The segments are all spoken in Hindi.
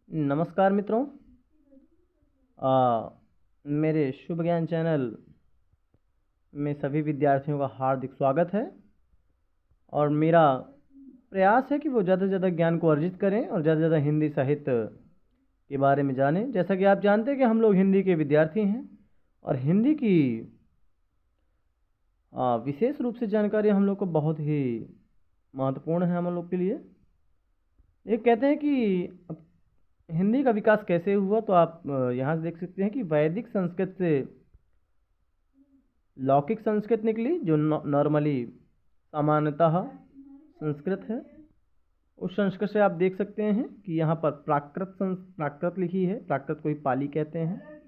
नमस्कार मित्रों। मेरे शुभ ज्ञान चैनल में सभी विद्यार्थियों का हार्दिक स्वागत है और मेरा प्रयास है कि वो ज़्यादा से ज़्यादा ज्ञान को अर्जित करें और ज़्यादा से ज़्यादा हिंदी साहित्य के बारे में जानें। जैसा कि आप जानते हैं कि हम लोग हिंदी के विद्यार्थी हैं और हिंदी की विशेष रूप से जानकारी हम लोग को बहुत ही महत्वपूर्ण है हम लोग के लिए। ये कहते हैं कि हिंदी का विकास कैसे हुआ, तो आप यहाँ से देख सकते हैं कि वैदिक संस्कृत से लौकिक संस्कृत निकली, जो नॉर्मली सामान्यतः संस्कृत है। उस संस्कृत से आप देख सकते हैं कि यहाँ पर प्राकृत लिखी है। प्राकृत को ही पाली कहते हैं।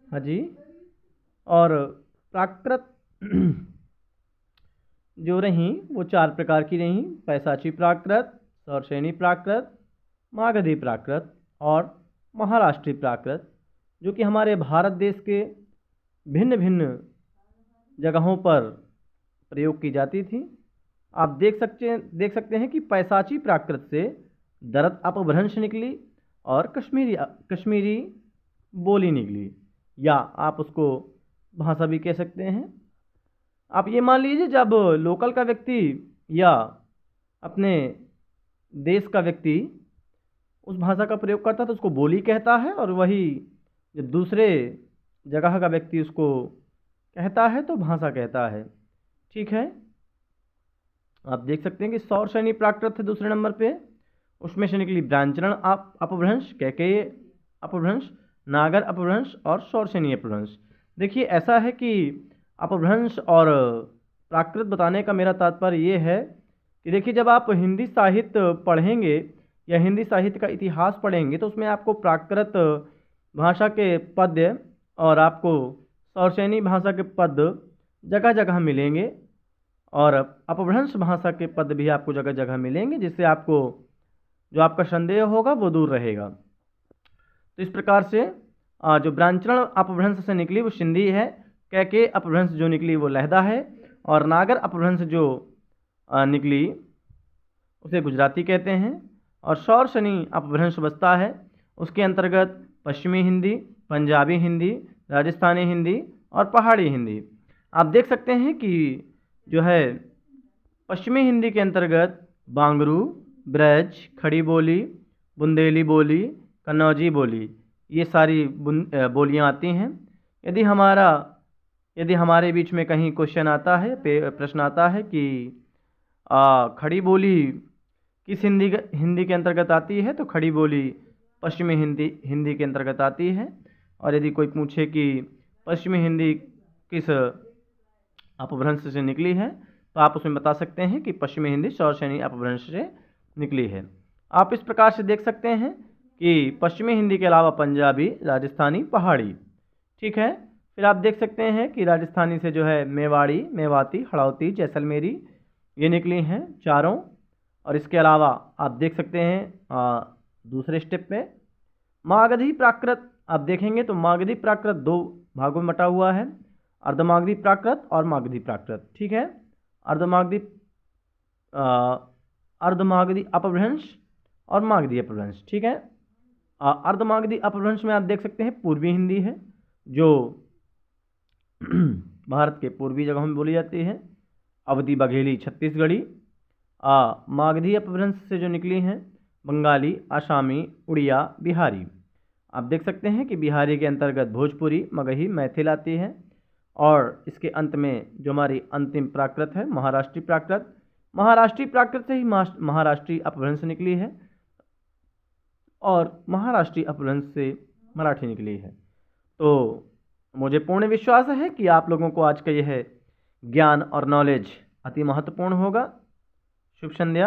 हाँ जी। और प्राकृत जो रहीं वो 4 प्रकार की रहीं: पैशाची प्राकृत, सौरसेनी प्राकृत, मागधी प्राकृत और महाराष्ट्री प्राकृत, जो कि हमारे भारत देश के भिन्न भिन्न जगहों पर प्रयोग की जाती थी। आप देख सकते हैं कि पैशाची प्राकृत से दरत अपभ्रंश निकली और कश्मीरी बोली निकली, या आप उसको भाषा भी कह सकते हैं। आप ये मान लीजिए, जब लोकल का व्यक्ति या अपने देश का व्यक्ति उस भाषा का प्रयोग करता है तो उसको बोली कहता है, और वही जब दूसरे जगह का व्यक्ति उसको कहता है तो भाषा कहता है। ठीक है। आप देख सकते हैं कि सौरसेनी प्राकृत है दूसरे नंबर पे। उसमें से निकली ब्रांचरण अपभ्रंश, कैकेय अपभ्रंश, नागर अपभ्रंश और सौरसेनी अपभ्रंश। देखिए, ऐसा है कि अपभ्रंश और प्राकृत बताने का मेरा तात्पर्य ये है कि देखिए, जब आप हिंदी साहित्य पढ़ेंगे या हिंदी साहित्य का इतिहास पढ़ेंगे तो उसमें आपको प्राकृत भाषा के पद्य और आपको सौरसेनी भाषा के पद जगह जगह मिलेंगे, और अपभ्रंश भाषा के पद भी आपको जगह जगह मिलेंगे, जिससे आपको जो आपका संदेह होगा वो दूर रहेगा। तो इस प्रकार से जो ब्रांचरण अपभ्रंश से निकली वो सिंधी है, कैके अपभ्रंश जो निकली वो लहदा है, और नागर अपभ्रंश जो निकली उसे गुजराती कहते हैं, और सौरसेनी अपभ्रंश बसता है। उसके अंतर्गत पश्चिमी हिंदी, पंजाबी हिंदी, राजस्थानी हिंदी और पहाड़ी हिंदी। आप देख सकते हैं कि जो है पश्चिमी हिंदी के अंतर्गत बांगरू, ब्रज, खड़ी बोली, बुंदेली बोली, कन्नौजी बोली, ये सारी बोलियां आती हैं। यदि हमारे बीच में कहीं क्वेश्चन आता है, प्रश्न आता है कि खड़ी बोली किस हिंदी के अंतर्गत आती है, तो खड़ी बोली पश्चिमी हिंदी के अंतर्गत आती है। और यदि कोई पूछे कि पश्चिमी हिंदी किस अपभ्रंश से निकली है, तो आप उसमें बता सकते हैं कि पश्चिमी हिंदी सौरसेनी अपभ्रंश से निकली है। आप इस प्रकार से देख सकते हैं कि पश्चिमी हिंदी के अलावा पंजाबी, राजस्थानी, पहाड़ी। ठीक है। फिर आप देख सकते हैं कि राजस्थानी से जो है मेवाड़ी, मेवाती, हड़ौती, जैसलमेरी, ये निकली हैं चारों। और इसके अलावा आप देख सकते हैं दूसरे स्टेप पे मागधी प्राकृत आप देखेंगे तो मागधी प्राकृत 2 भागों में बटा हुआ है: अर्धमागधी प्राकृत और मागधी प्राकृत। ठीक है। अर्धमागधी अपभ्रंश और मागधी अपभ्रंश। ठीक है। अर्धमागधी अपभ्रंश में आप देख सकते हैं पूर्वी हिंदी है, जो भारत के पूर्वी जगहों में बोली जाती है: अवधी, बघेली, छत्तीसगढ़ी। मागधी अपभ्रंश से जो निकली हैं बंगाली, आसामी, उड़िया, बिहारी। आप देख सकते हैं कि बिहारी के अंतर्गत भोजपुरी, मगही, मैथिल आती है। और इसके अंत में जो हमारी अंतिम प्राकृत है महाराष्ट्री प्राकृत। महाराष्ट्री प्राकृत से ही महाराष्ट्री अपभ्रंश निकली है, और महाराष्ट्री अपभ्रंश से मराठी निकली है। तो मुझे पूर्ण विश्वास है कि आप लोगों को आज का यह ज्ञान और नॉलेज अति महत्वपूर्ण होगा। शुभ संध्या।